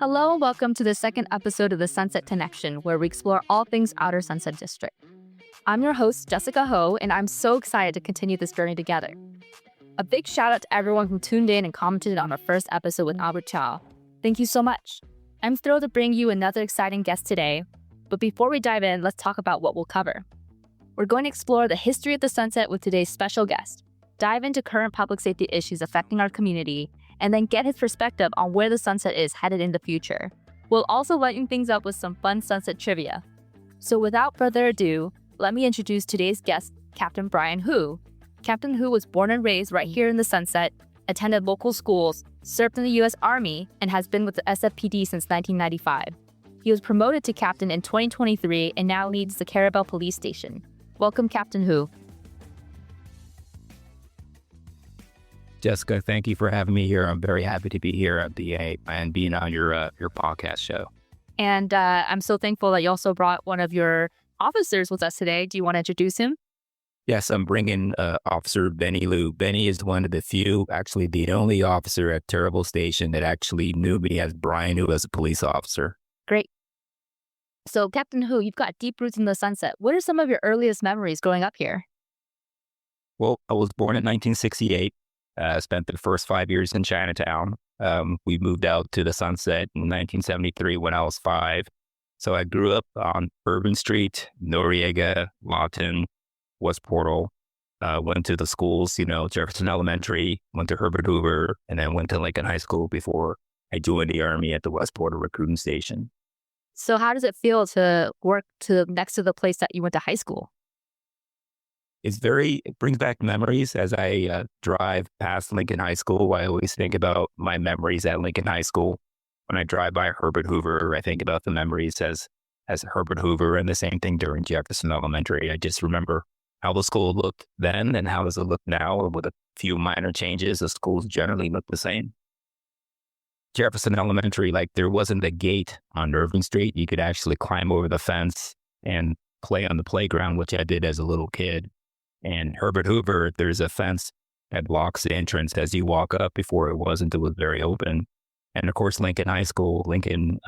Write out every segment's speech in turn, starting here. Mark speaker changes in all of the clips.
Speaker 1: Hello and welcome to the second episode of the Sunset Connection, where we explore all things Outer Sunset District. I'm your host, Jessica Ho, and I'm so excited to continue this journey together. A big shout out to everyone who tuned in and commented on our first episode with Albert Chow. Thank you so much. I'm thrilled to bring you another exciting guest today, but before we dive in, let's talk about what we'll cover. We're going to explore the history of the Sunset with today's special guest, dive into current public safety issues affecting our community, and then get his perspective on where the Sunset is headed in the future. We'll also lighten things up with some fun Sunset trivia. So without further ado, let me introduce today's guest, Captain Brien Hu. Captain Hu was born and raised right here in the Sunset, attended local schools, served in the U.S. Army, and has been with the SFPD since 1995. He was promoted to captain in 2023 and now leads the Taraval police station. Welcome, Captain Hu.
Speaker 2: Jessica, thank you for having me here. I'm very happy to be here at BA and being on your podcast show.
Speaker 1: And I'm so thankful that you also brought one of your officers with us today. Do you want to introduce him?
Speaker 2: Yes, I'm bringing Officer Benny Liu. Benny is one of the few, actually the only officer at Taraval Station that actually knew me as Brien Hu as a police officer.
Speaker 1: Great. So Captain Hu, you've got deep roots in the Sunset. What are some of your earliest memories growing up here?
Speaker 2: Well, I was born in 1968. Spent the first 5 years in Chinatown. We moved out to the Sunset in 1973 when I was 5. So I grew up on Urban Street, Noriega, Lawton, West Portal. Went to the schools, Jefferson Elementary, went to Herbert Hoover, and then went to Lincoln High School before I joined the Army at the West Portal recruiting station.
Speaker 1: So how does it feel to work next to the place that you went to high school?
Speaker 2: It brings back memories as I drive past Lincoln High School. I always think about my memories at Lincoln High School. When I drive by Herbert Hoover, I think about the memories as Herbert Hoover, and the same thing during Jefferson Elementary. I just remember how the school looked then and how does it look now. With a few minor changes, the schools generally look the same. Jefferson Elementary, there wasn't a gate on Irving Street. You could actually climb over the fence and play on the playground, which I did as a little kid. And Herbert Hoover, there's a fence that blocks the entrance as you walk up. Before it was very open. And of course, Lincoln High School, Lincoln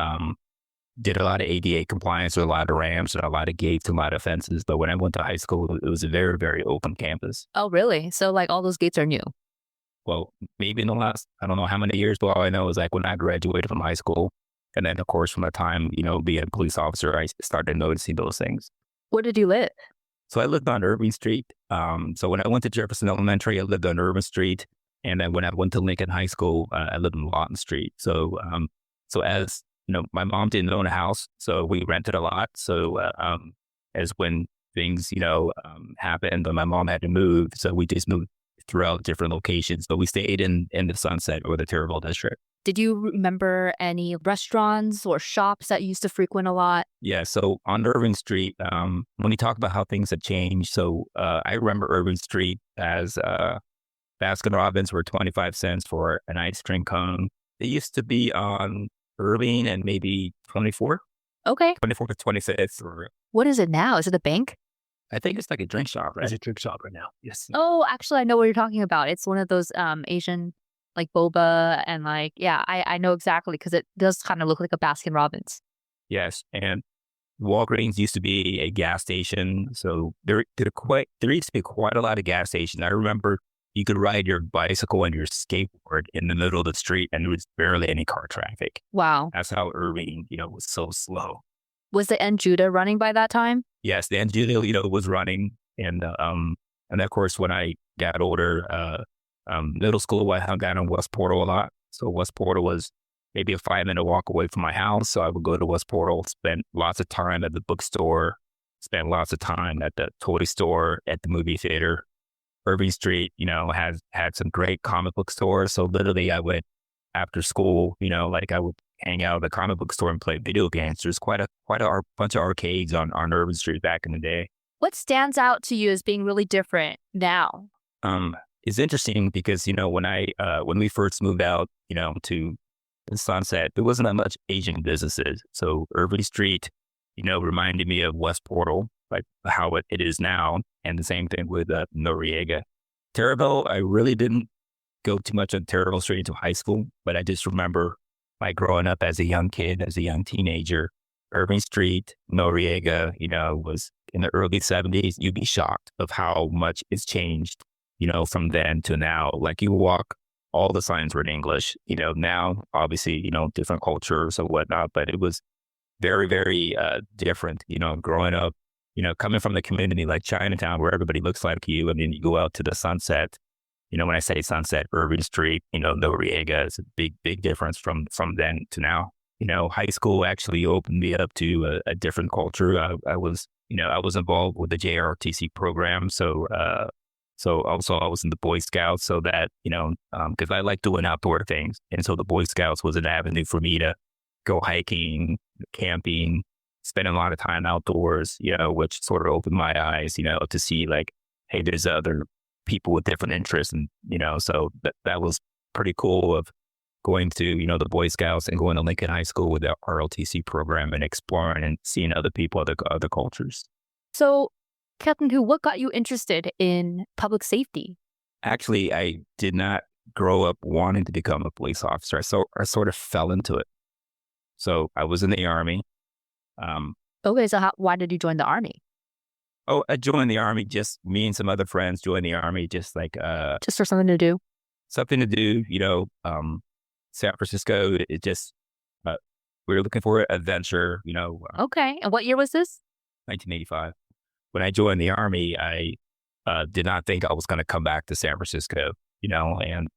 Speaker 2: did a lot of ADA compliance with a lot of ramps and a lot of gates, a lot of fences. But when I went to high school, it was a very, very open campus.
Speaker 1: Oh, really? So all those gates are new?
Speaker 2: Well, maybe in the last, I don't know how many years, but all I know is when I graduated from high school. And then of course, from the time, being a police officer, I started noticing those things.
Speaker 1: Where did you live?
Speaker 2: So I lived on Irving Street. So when I went to Jefferson Elementary, I lived on Irving Street. And then when I went to Lincoln High School, I lived on Lawton Street. So as my mom didn't own a house, so we rented a lot. So as when things, happened, my mom had to move. So we just moved throughout different locations. But we stayed in the Sunset or the Taraval district.
Speaker 1: Did you remember any restaurants or shops that you used to frequent a lot?
Speaker 2: Yeah, so on Irving Street, when you talk about how things have changed, so I remember Irving Street as Baskin Robbins were 25 cents for an ice cream cone. It used to be on Irving and maybe 24.
Speaker 1: Okay.
Speaker 2: 24 to 25th.
Speaker 1: What is it now? Is it a bank?
Speaker 2: I think it's like a drink shop, right?
Speaker 3: It's a drink shop right now, yes.
Speaker 1: Oh, actually, I know what you're talking about. It's one of those Asian, boba and I know exactly because it does kind of look like a Baskin Robbins.
Speaker 2: Yes, and Walgreens used to be a gas station, so there used to be quite a lot of gas stations. I remember you could ride your bicycle and your skateboard in the middle of the street, and there was barely any car traffic.
Speaker 1: Wow,
Speaker 2: that's how Irving, was so slow.
Speaker 1: Was the N Judah running by that time?
Speaker 2: Yes, the N Judah, was running, and of course when I got older, middle school, I hung out in West Portal a lot. So West Portal was maybe a 5-minute walk away from my house. So I would go to West Portal, spend lots of time at the bookstore, spend lots of time at the toy store, at the movie theater. Irving Street, had some great comic book stores. So literally I would, after school, I would hang out at the comic book store and play video games. There's quite a bunch of arcades on Irving Street back in the day.
Speaker 1: What stands out to you as being really different now?
Speaker 2: It's interesting because, when we first moved out, to the Sunset, there wasn't that much Asian businesses. So Irving Street, reminded me of West Portal, like how it is now. And the same thing with Noriega. Taraval, I really didn't go too much on Taraval Street until high school, but I just remember my growing up as a young kid, as a young teenager, Irving Street, Noriega, was in the early 70s. You'd be shocked of how much it's changed, from then to now. Like you walk, all the signs were in English, now obviously, different cultures or whatnot, but it was very, very different, growing up, coming from the community like Chinatown where everybody looks like you. And then you go out to the Sunset. When I say Sunset, Irving Street, Noriega is a big, big difference from then to now. High school actually opened me up to a different culture. I was involved with the JROTC program. So also I was in the Boy Scouts, so that, because I like doing outdoor things. And so the Boy Scouts was an avenue for me to go hiking, camping, spend a lot of time outdoors, which sort of opened my eyes, to see like, hey, there's other people with different interests. And, so that was pretty cool of going to, the Boy Scouts and going to Lincoln High School with the ROTC program and exploring and seeing other people, other cultures.
Speaker 1: So, Captain Hu, what got you interested in public safety?
Speaker 2: Actually, I did not grow up wanting to become a police officer. So I sort of fell into it. So I was in the Army.
Speaker 1: Okay, so why did you join the Army?
Speaker 2: Oh, I joined the Army, just me and some other friends joined the Army, just like...
Speaker 1: just for something to do?
Speaker 2: Something to do, San Francisco, it just... we were looking for an adventure,
Speaker 1: Okay, and what year was this?
Speaker 2: 1985. When I joined the Army, I did not think I was going to come back to San Francisco, and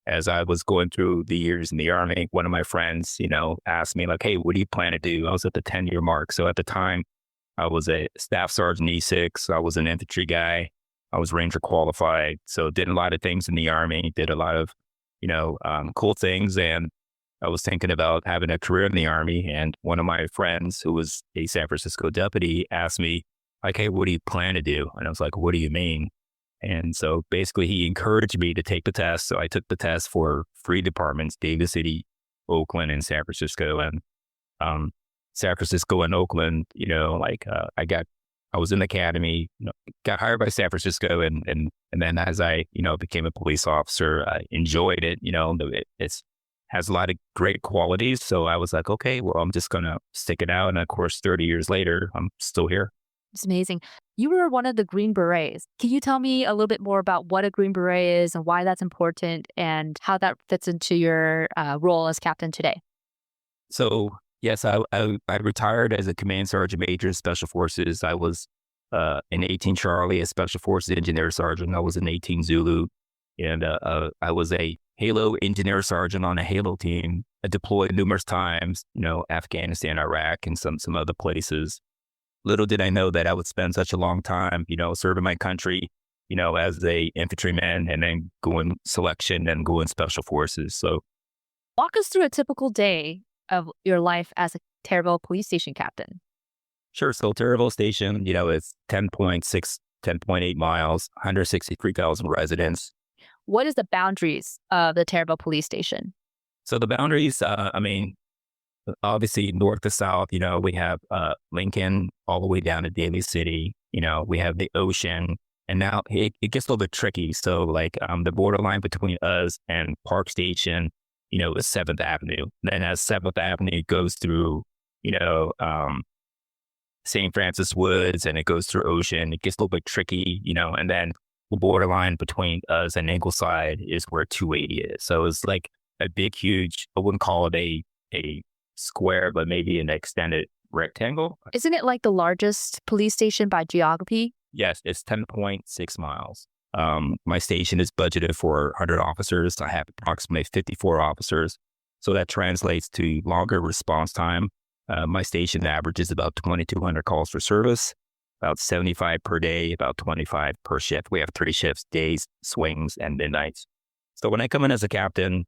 Speaker 2: as I was going through the years in the Army, one of my friends, asked me like, hey, what do you plan to do? I was at the 10-year mark. So at the time, I was a Staff Sergeant E6. I was an infantry guy. I was Ranger qualified. So did a lot of things in the Army, did a lot of, cool things. And I was thinking about having a career in the Army. And one of my friends who was a San Francisco deputy asked me like, hey, what do you plan to do? And I was like, what do you mean? And so basically he encouraged me to take the test. So I took the test for 3 departments, Davis City, Oakland, and San Francisco. And San Francisco and Oakland, I was in the academy, got hired by San Francisco. And then as I, became a police officer, I enjoyed it. It has a lot of great qualities. So I was like, okay, well, I'm just going to stick it out. And of course, 30 years later, I'm still here.
Speaker 1: It's amazing. You were one of the Green Berets. Can you tell me a little bit more about what a Green Beret is and why that's important and how that fits into your role as captain today?
Speaker 2: So, yes, I retired as a Command Sergeant Major in Special Forces. I was in 18 Charlie, a Special Forces Engineer Sergeant. I was in 18 Zulu. And I was a Halo Engineer Sergeant on a Halo team. I deployed numerous times, Afghanistan, Iraq, and some other places. Little did I know that I would spend such a long time, serving my country, as a infantryman and then going selection and going special forces. So
Speaker 1: walk us through a typical day of your life as a Taraval police station captain.
Speaker 2: Sure. So Taraval station, it's 10.6, 10.8 miles, 163,000 residents.
Speaker 1: What is the boundaries of the Taraval police station?
Speaker 2: So the boundaries, obviously north to south, we have Lincoln all the way down to Daly City. We have the ocean, and now it gets a little bit tricky. So like the borderline between us and Park Station, is 7th Avenue. Then as 7th Avenue goes through, St. Francis Woods and it goes through Ocean, it gets a little bit tricky, and then the borderline between us and Ingleside is where 280 is. So it's like a big, huge, I wouldn't call it a square, but maybe an extended rectangle.
Speaker 1: Isn't it like the largest police station by geography?
Speaker 2: Yes, it's 10.6 miles. My station is budgeted for 100 officers. I have approximately 54 officers. So that translates to longer response time. My station averages about 2,200 calls for service, about 75 per day, about 25 per shift. We have 3 shifts, days, swings, and midnights. So when I come in as a captain,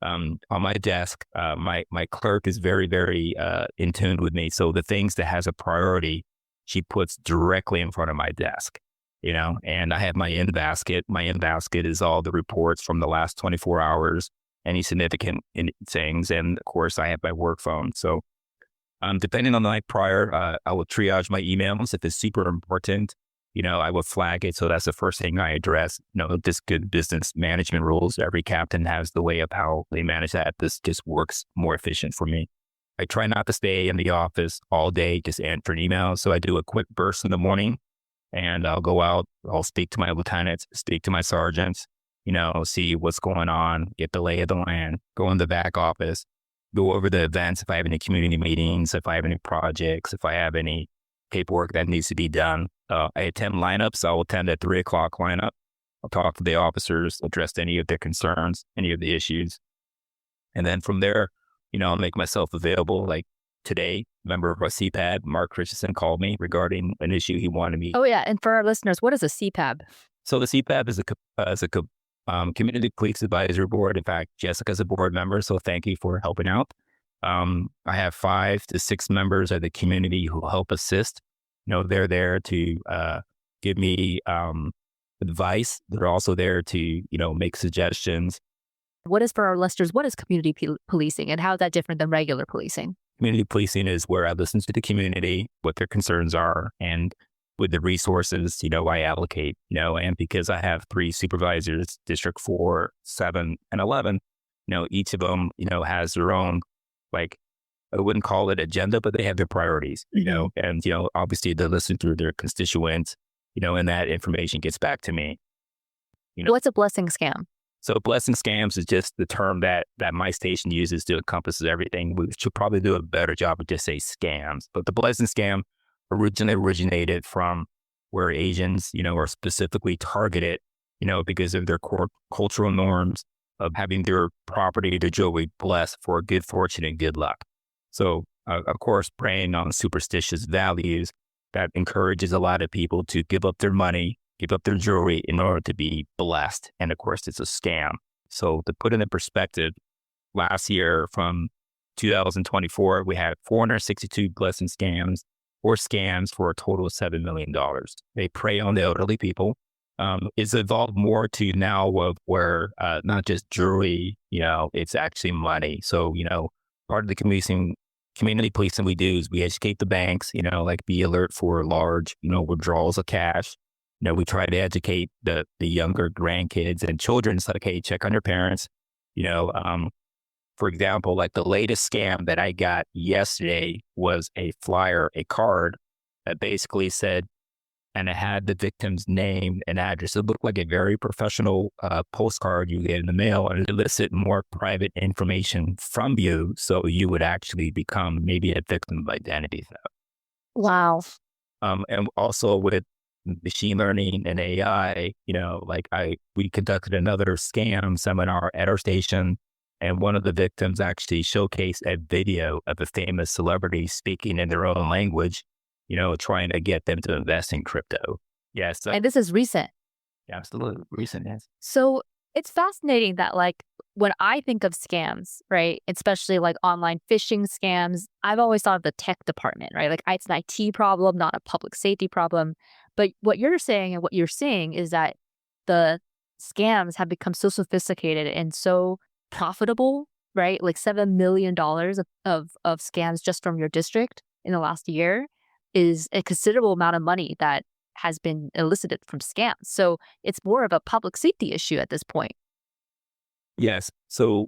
Speaker 2: on my desk, my clerk is very, very in tune with me. So the things that has a priority, she puts directly in front of my desk, and I have my in basket. My in basket is all the reports from the last 24 hours, any significant things. And of course, I have my work phone. So depending on the night prior, I will triage my emails if it's super important. I would flag it. So that's the first thing I address. Just good business management rules. Every captain has the way of how they manage that. This just works more efficient for me. I try not to stay in the office all day, just answering emails. So I do a quick burst in the morning and I'll go out. I'll speak to my lieutenants, speak to my sergeants, see what's going on, get the lay of the land, go in the back office, go over the events. If I have any community meetings, if I have any projects, if I have any paperwork that needs to be done. I attend lineups. I'll attend at 3:00 lineup. I'll talk to the officers, address any of their concerns, any of the issues. And then from there, I'll make myself available. Like today, a member of our CPAD, Mark Christensen, called me regarding an issue he wanted me.
Speaker 1: Oh, yeah. And for our listeners, what is a CPAB?
Speaker 2: So the CPAB is Community Police Advisory Board. In fact, Jessica's a board member, so thank you for helping out. I have 5 to 6 members of the community who help assist. They're there to give me advice. They're also there to, make suggestions.
Speaker 1: What is for our listeners? What is community policing and how is that different than regular policing?
Speaker 2: Community policing is where I listen to the community, what their concerns are, and with the resources, I allocate, and because I have 3 supervisors, District 4, 7, and 11, each of them, has their own, like, I wouldn't call it agenda, but they have their priorities, and, obviously they listen to their constituents, and that information gets back to me.
Speaker 1: What's a blessing scam?
Speaker 2: So blessing scams is just the term that my station uses to encompass everything. We should probably do a better job of just say scams. But the blessing scam originated from where Asians, are specifically targeted, because of their core cultural norms of having their property, their jewelry blessed for good fortune and good luck. So, of course, preying on superstitious values that encourages a lot of people to give up their money, give up their jewelry in order to be blessed. And of course, it's a scam. So to put it in perspective, last year from 2024, we had 462 blessing scams or scams for a total of $7 million. They prey on the elderly people. It's evolved more to now of where not just jewelry, it's actually money. So, part of the community policing we do is we educate the banks, like be alert for large, withdrawals of cash. We try to educate the younger grandkids and children. It's like, hey, check on your parents. For example, like the latest scam that I got yesterday was a flyer, a card that basically said, and it had the victim's name and address. It looked like a very professional postcard you get in the mail, and it elicited more private information from you, so you would actually become maybe a victim of identity theft.
Speaker 1: Wow.
Speaker 2: And also with machine learning and AI, we conducted another scam seminar at our station, and one of the victims actually showcased a video of a famous celebrity speaking in their own language, trying to get them to invest in crypto. Yes.
Speaker 1: And this is recent.
Speaker 2: Yeah, absolutely. Recent, yes.
Speaker 1: So it's fascinating that when I think of scams, right, especially like online phishing scams, I've always thought of the tech department, right? Like it's an IT problem, not a public safety problem. But what you're saying and what you're seeing is that the scams have become so sophisticated and so profitable, right? Like $7 million of scams just from your district in the last year is a considerable amount of money that has been elicited from scams. So it's more of a public safety issue at this point.
Speaker 2: Yes. So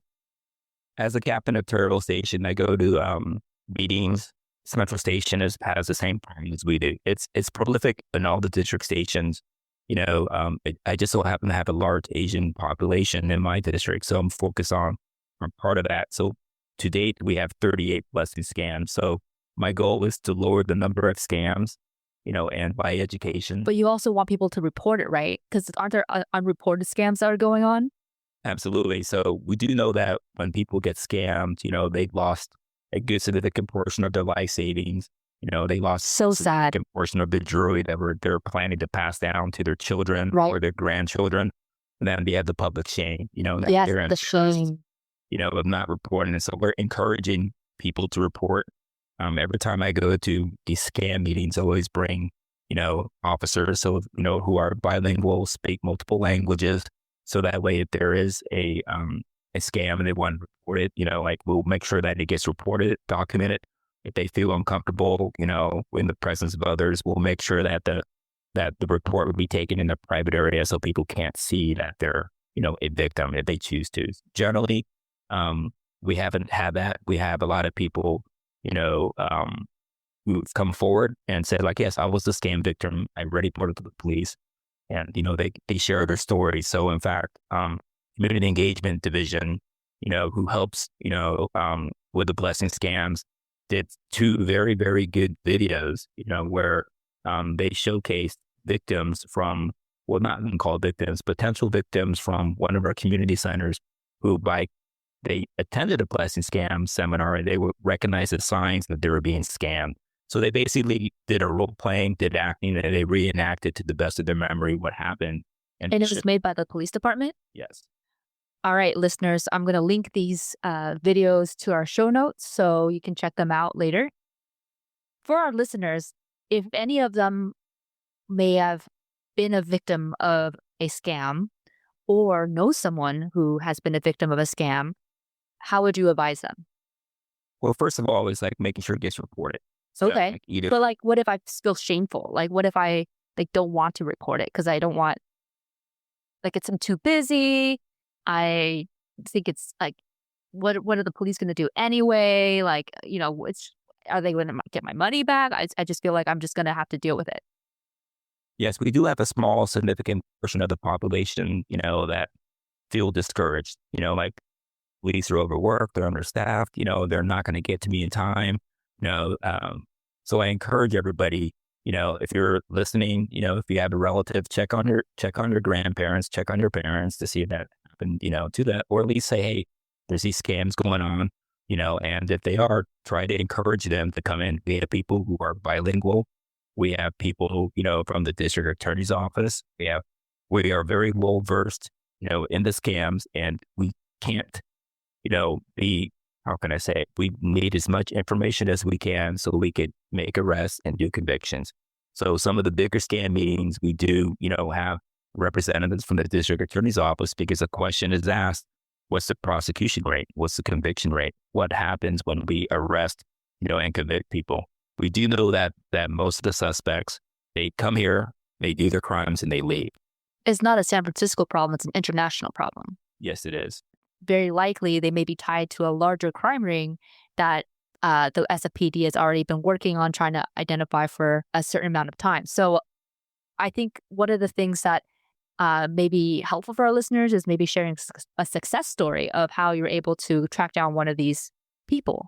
Speaker 2: as a captain of Taraval Station, I go to meetings. Central Station has the same problem as we do. It's prolific in all the district stations. I just so happen to have a large Asian population in my district, so I'm focused on part of that. So to date, we have 38 blessing scams. So my goal is to lower the number of scams, and by education.
Speaker 1: But you also want people to report it, right? Because aren't there unreported scams that are going on?
Speaker 2: Absolutely. So we do know that when people get scammed, they've lost a good significant portion of their life savings. They lost
Speaker 1: so sad
Speaker 2: a portion of the jewelry that they're planning to pass down to their children or their grandchildren. And then they have the public shame,
Speaker 1: yes, the shame,
Speaker 2: of not reporting. And so we're encouraging people to report. Every time I go to these scam meetings, I always bring, officers, so, who are bilingual, speak multiple languages. So that way, if there is a scam and they want to report it, we'll make sure that it gets reported, documented. If they feel uncomfortable, in the presence of others, we'll make sure that the that the report would be taken in a private area so people can't see that they're, a victim if they choose to. Generally, we haven't had that. We have a lot of people, who've come forward and said like, yes, I was the scam victim. I reported to the police, and, they share their stories. So in fact, community engagement division, who helps, with the blessing scams, did 2 very, very good videos, where they showcased victims from, well, not even called victims, potential victims from one of our community centers who they attended a blessing scam seminar and they would recognize the signs that they were being scammed. So they basically did a role playing, did acting, and they reenacted to the best of their memory what happened.
Speaker 1: And it was made by the police department?
Speaker 2: Yes.
Speaker 1: All right, listeners, I'm going to link these videos to our show notes so you can check them out later. For our listeners, if any of them may have been a victim of a scam or know someone who has been a victim of a scam, how would you advise them?
Speaker 2: Well, first of all, it's like making sure it gets reported. So,
Speaker 1: Okay. But what if I feel shameful? What if I don't want to report it because I don't want, I'm too busy. I think it's what are the police going to do anyway? Are they going to get my money back? I just feel like I'm just going to have to deal with it.
Speaker 2: Yes, we do have a small, significant portion of the population, that feel discouraged. Police are overworked, they're understaffed, they're not going to get to me in time. So I encourage everybody, if you're listening, if you have a relative, check on your grandparents, check on your parents to see if that happened, to that, or at least say, hey, there's these scams going on, and if they are, try to encourage them to come in. We have people who are bilingual. We have people, from the district attorney's office. We are very well versed, in the scams, and we can't, how can I say it? We need as much information as we can so we could make arrests and do convictions. So some of the bigger scam meetings we do, have representatives from the district attorney's office because the question is asked, what's the prosecution rate? What's the conviction rate? What happens when we arrest, and convict people? We do know that most of the suspects, they come here, they do their crimes, and they leave.
Speaker 1: It's not a San Francisco problem. It's an international problem.
Speaker 2: Yes, it is.
Speaker 1: Very likely they may be tied to a larger crime ring that the SFPD has already been working on trying to identify for a certain amount of time. So I think one of the things that may be helpful for our listeners is maybe sharing a success story of how you're able to track down one of these people.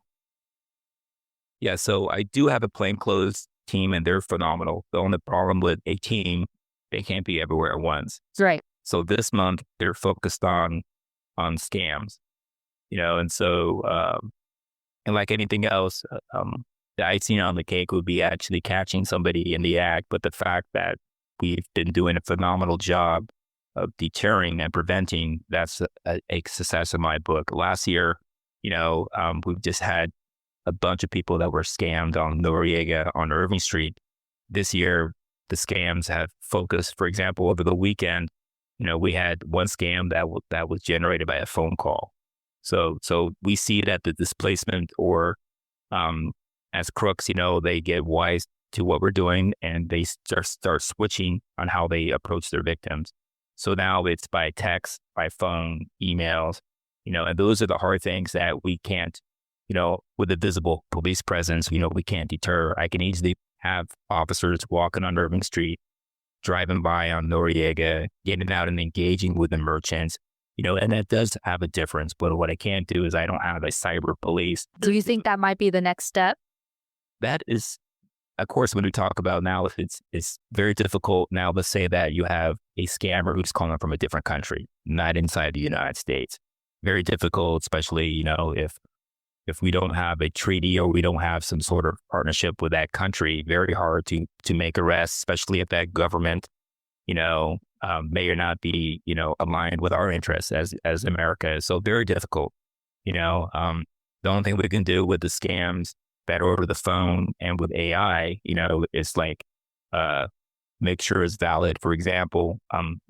Speaker 2: Yeah, so I do have a plainclothes team and they're phenomenal. The only problem with a team, they can't be everywhere at once.
Speaker 1: That's right.
Speaker 2: So this month they're focused on scams, and so, and like anything else, the icing on the cake would be actually catching somebody in the act. But the fact that we've been doing a phenomenal job of deterring and preventing, that's a success in my book. Last year, we've just had a bunch of people that were scammed on Noriega on Irving Street. This year, the scams have focused, for example, over the weekend, we had one scam that was generated by a phone call. So we see that the displacement or as crooks, they get wise to what we're doing and they start switching on how they approach their victims. So now it's by text, by phone, emails, and those are the hard things that we can't, with a visible police presence, we can't deter. I can easily have officers walking on Irving Street, driving by on Noriega, getting out and engaging with the merchants, and that does have a difference. But what I can't do is I don't have a cyber police.
Speaker 1: Do you think that might be the next step?
Speaker 2: That is, of course, when we talk about now, it's very difficult now to say that you have a scammer who's calling from a different country, not inside the United States. Very difficult, especially, if we don't have a treaty or we don't have some sort of partnership with that country. Very hard to make arrests, especially if that government, may or not be, aligned with our interests as America. So very difficult. The only thing we can do with the scams that are over the phone and with AI, is make sure it's valid. For example,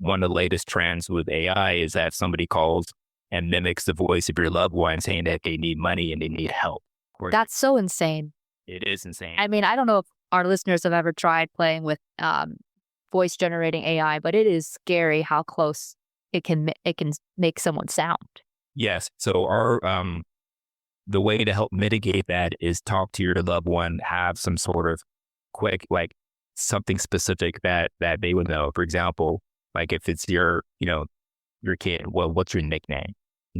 Speaker 2: one of the latest trends with AI is that somebody calls and mimics the voice of your loved one saying that they need money and they need help.
Speaker 1: That's so insane.
Speaker 2: It is insane.
Speaker 1: I mean, I don't know if our listeners have ever tried playing with voice generating AI, but it is scary how close it can make someone sound.
Speaker 2: Yes. So the way to help mitigate that is talk to your loved one, have some sort of quick, like something specific that they would know. For example, like if it's your kid, well, what's your nickname?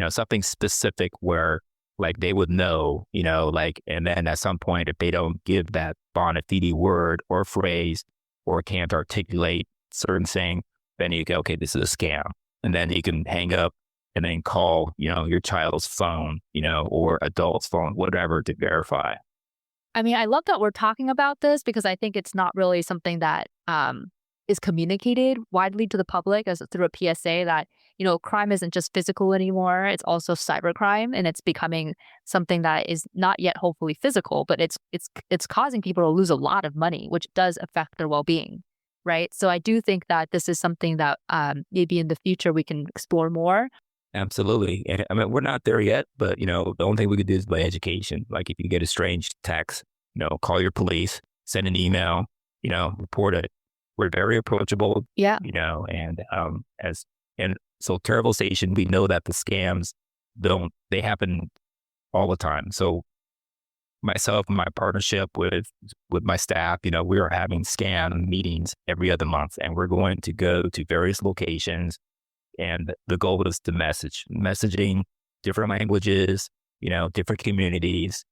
Speaker 2: Something specific where like they would know, like, and then at some point, if they don't give that bona fide word or phrase or can't articulate certain thing, then you go, okay, this is a scam. And then you can hang up and then call, your child's phone, or adult's phone, whatever, to verify.
Speaker 1: I mean, I love that we're talking about this because I think it's not really something that is communicated widely to the public as through a PSA that, crime isn't just physical anymore. It's also cybercrime, and it's becoming something that is not yet hopefully physical, but it's causing people to lose a lot of money, which does affect their well-being, right? So I do think that this is something that maybe in the future we can explore more.
Speaker 2: Absolutely. And I mean, we're not there yet, but the only thing we could do is by education. Like if you get a strange text, call your police, send an email, report it. We're very approachable.
Speaker 1: Yeah.
Speaker 2: And so Taraval Station, we know that the scams they happen all the time. So myself and my partnership with my staff, we are having scam meetings every other month, and we're going to go to various locations. And the goal is to messaging different languages, different communities,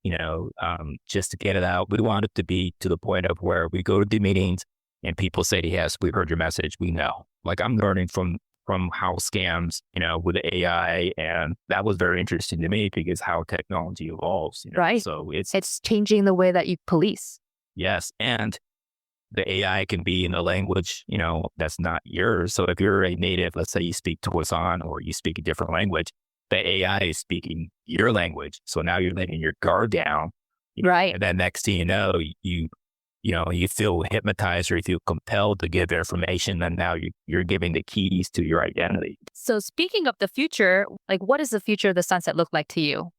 Speaker 2: just to get it out. We want it to be to the point of where we go to the meetings and people say, yes, we heard your message. We know. Like I'm learning from how scams, with AI. And that was very interesting to me because how technology evolves.
Speaker 1: Right.
Speaker 2: So
Speaker 1: it's changing the way that you police.
Speaker 2: Yes. And the AI can be in a language, that's not yours. So if you're a native, let's say you speak Toisan or you speak a different language, the AI is speaking your language. So now you're letting your guard down.
Speaker 1: Right.
Speaker 2: And then next thing you know, you feel hypnotized or you feel compelled to give information. And now you're giving the keys to your identity.
Speaker 1: So speaking of the future, like what does the future of the sunset look like to you?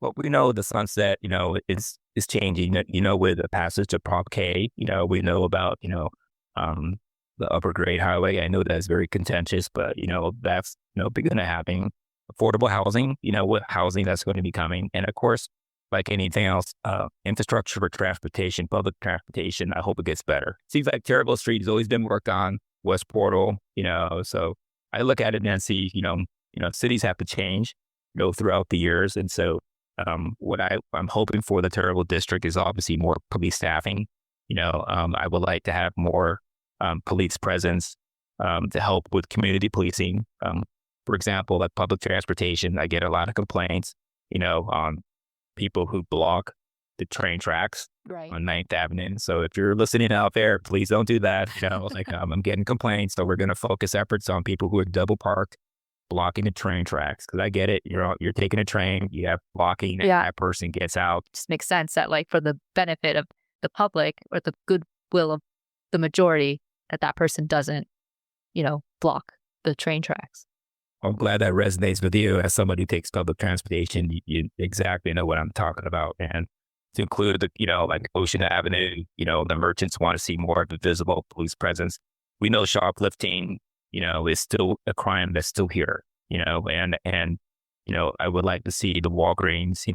Speaker 2: Well, we know the sunset, is changing. With the passage of Prop K, we know about, the upper grade highway. I know that's very contentious, but, that's, going to happen. Affordable housing, what housing that's going to be coming. And of course, like anything else, infrastructure for transportation, public transportation, I hope it gets better. Seems like Taraval Street has always been worked on, West Portal, so I look at it and see, cities have to change, throughout the years. And so, what I'm hoping for the Taraval district is obviously more police staffing. I would like to have more police presence to help with community policing. For example, like public transportation, I get a lot of complaints, on people who block the train tracks on 9th Avenue. So if you're listening out there, please don't do that. I'm getting complaints. So we're going to focus efforts on people who are double parked, blocking the train tracks. Because I get it. You're taking a train, you have blocking, and that person gets out.
Speaker 1: Just makes sense that like for the benefit of the public or the goodwill of the majority, that person doesn't, block the train tracks.
Speaker 2: I'm glad that resonates with you as somebody who takes public transportation. You exactly know what I'm talking about. And to include like Ocean Avenue, the merchants want to see more of a visible police presence. We know shoplifting, is still a crime that's still here, and I would like to see the Walgreens,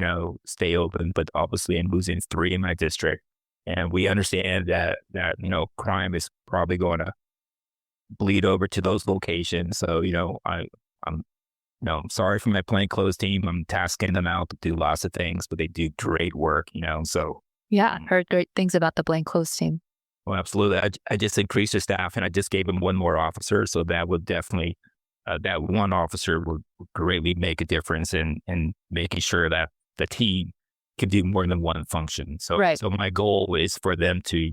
Speaker 2: stay open, but obviously I'm losing 3 in my district. And we understand that crime is probably going to bleed over to those locations. So, I'm sorry for my plainclothes team. I'm tasking them out to do lots of things, but they do great work, so.
Speaker 1: Yeah, heard great things about the plainclothes team.
Speaker 2: Well, absolutely. I just increased the staff and I just gave them one more officer. So that would definitely, that one officer would greatly make a difference in making sure that the team can do more than one function. So, so my goal is for them to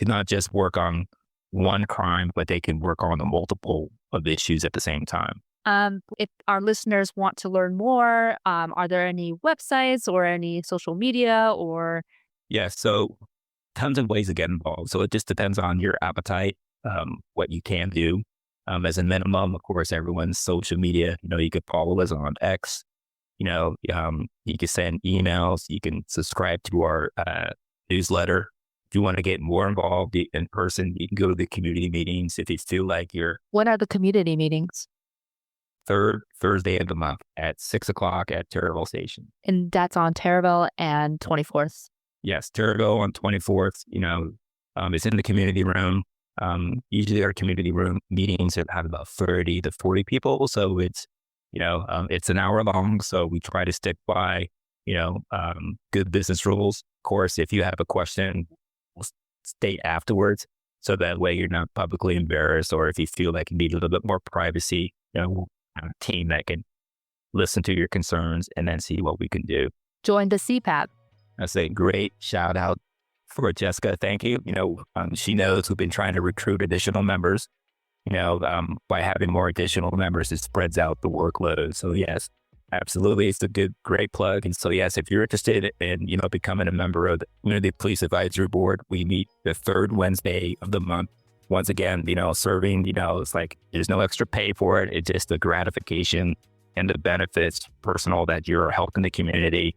Speaker 2: not just work on one crime, but they can work on a multiple of issues at the same time.
Speaker 1: If our listeners want to learn more, are there any websites or any social media or?
Speaker 2: Yes. So tons of ways to get involved. So it just depends on your appetite, what you can do. As a minimum, of course, everyone's social media, you could follow us on X, you can send emails, you can subscribe to our newsletter, If you want to get more involved in person, you can go to the community meetings. If you feel like you're
Speaker 1: When are the community meetings?
Speaker 2: third Thursday of the month at 6 o'clock at Taraval Station.
Speaker 1: And that's on Taraval and 24th.
Speaker 2: Yes, Taraval on 24th. It's in the community room. Usually our community room meetings have about 30 to 40 people. So it's an hour long. So we try to stick by, good business rules. Of course, if you have a question, we'll state afterwards. So that way you're not publicly embarrassed, or if you feel like you need a little bit more privacy, we'll have a team that can listen to your concerns and then see what we can do.
Speaker 1: Join the CPAP.
Speaker 2: That's a great shout out for Jessica. Thank you. She knows we've been trying to recruit additional members. By having more additional members, it spreads out the workload. So yes, absolutely. It's a great plug. And so yes, if you're interested in, becoming a member of the Community Police Advisory Board, we meet the third Wednesday of the month. Once again, serving, it's like there's no extra pay for it. It's just the gratification and the benefits personal that you're helping the community.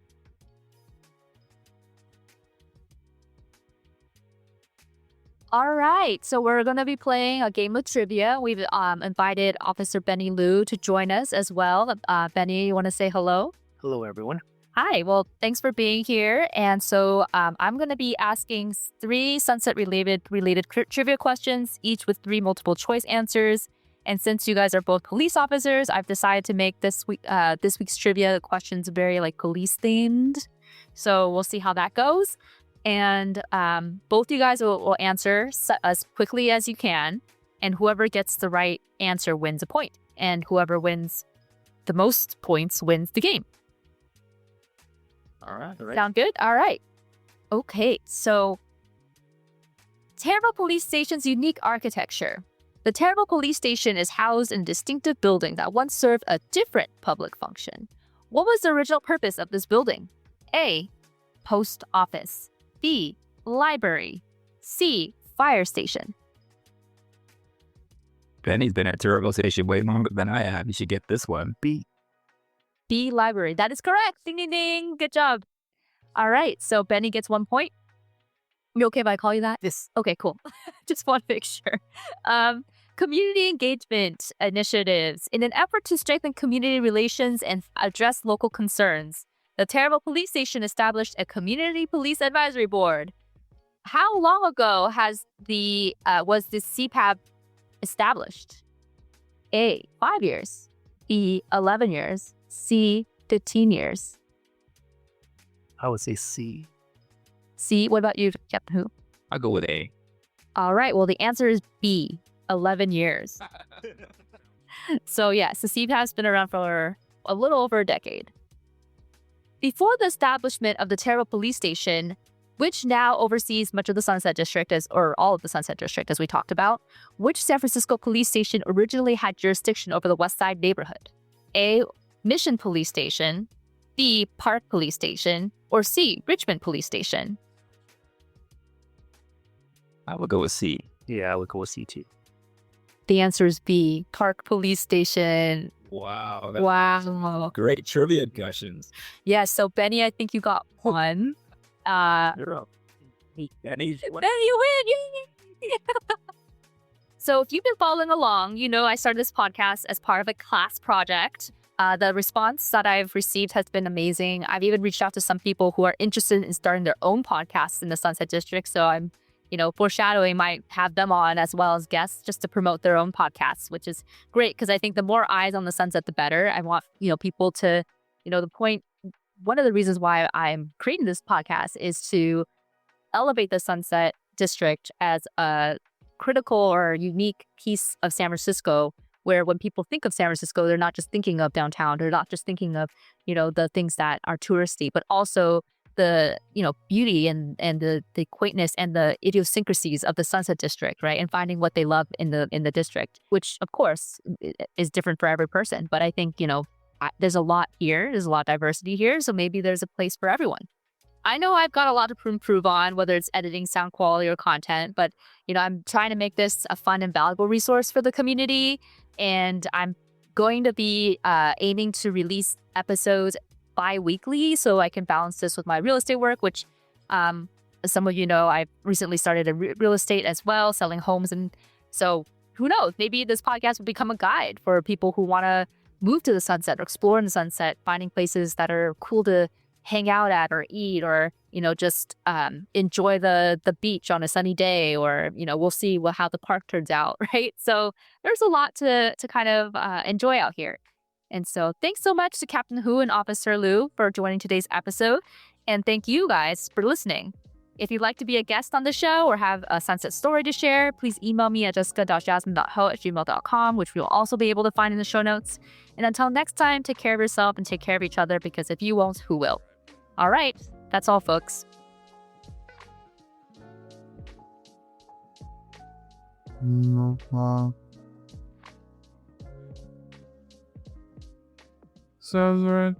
Speaker 1: All right, so we're going to be playing a game of trivia. We've invited Officer Benny Liu to join us as well. Benny, you want to say hello?
Speaker 3: Hello, everyone.
Speaker 1: Hi, well, thanks for being here. And so I'm going to be asking 3 sunset-related trivia questions, each with 3 multiple choice answers. And since you guys are both police officers, I've decided to make this week's trivia questions very police themed. So we'll see how that goes. And both you guys will answer as quickly as you can. And whoever gets the right answer wins a point. And whoever wins the most points wins the game.
Speaker 3: All right.
Speaker 1: Sound good? All right. Okay, so Taraval Police Station's unique architecture. The Taraval Police Station is housed in a distinctive building that once served a different public function. What was the original purpose of this building? A. Post office. B. Library. C. Fire station.
Speaker 2: Benny's been at Taraval Station way longer than I have. You should get this one.
Speaker 3: B.
Speaker 1: Library. That is correct. Ding, ding, ding. Good job. All right. So Benny gets 1 point. You okay if I call you that?
Speaker 3: Yes.
Speaker 1: Okay, cool. Just want to make sure. Community engagement initiatives. In an effort to strengthen community relations and address local concerns, the Taraval Police Station established a Community Police Advisory Board. How long ago was this CPAB established? A. 5 years. B. 11 years. C. 15 years.
Speaker 3: I would say C.
Speaker 1: C. What about you, Captain Who?
Speaker 2: I'll go with A.
Speaker 1: All right. Well, the answer is B. 11 years. So yes, the CPAB has been around for a little over a decade. Before the establishment of the Taraval Police Station, which now oversees much of the Sunset District, or all of the Sunset District, as we talked about, which San Francisco police station originally had jurisdiction over the West Side neighborhood? A. Mission Police Station. B. Park Police Station. Or C. Richmond Police Station.
Speaker 2: I would go with C.
Speaker 3: Yeah, I would go with C too.
Speaker 1: The answer is B. Park Police Station.
Speaker 2: Wow.
Speaker 1: Wow.
Speaker 2: Great trivia questions.
Speaker 1: Yeah, so Benny, I think you got 1.
Speaker 2: You're up.
Speaker 1: Benny, you win! Yay! So if you've been following along, I started this podcast as part of a class project. The response that I've received has been amazing. I've even reached out to some people who are interested in starting their own podcasts in the Sunset District. So I'm, foreshadowing, might have them on as well as guests just to promote their own podcasts, which is great because I think the more eyes on the Sunset, the better. I want, people to, one of the reasons why I'm creating this podcast is to elevate the Sunset District as a critical or unique piece of San Francisco, where when people think of San Francisco, they're not just thinking of downtown. They're not just thinking of, the things that are touristy, but also the, beauty and the quaintness and the idiosyncrasies of the Sunset District, right? And finding what they love in the district, which of course is different for every person. But I think, there's a lot here. There's a lot of diversity here. So maybe there's a place for everyone. I know I've got a lot to improve on, whether it's editing, sound quality, or content, but, I'm trying to make this a fun and valuable resource for the community. And I'm going to be aiming to release episodes bi-weekly so I can balance this with my real estate work, which some of you know, I've recently started a real estate as well, selling homes. And so who knows, maybe this podcast will become a guide for people who want to move to the sunset or explore in the sunset, finding places that are cool to hang out at or eat or, just enjoy the beach on a sunny day, or, we'll see how the park turns out, right? So there's a lot to kind of enjoy out here. And so thanks so much to Captain Hu and Officer Liu for joining today's episode. And thank you guys for listening. If you'd like to be a guest on the show or have a sunset story to share, please email me at jessica.jasmine.ho@gmail.com, which you'll also be able to find in the show notes. And until next time, take care of yourself and take care of each other, because if you won't, who will? All right, that's all, folks.
Speaker 4: Sounds right.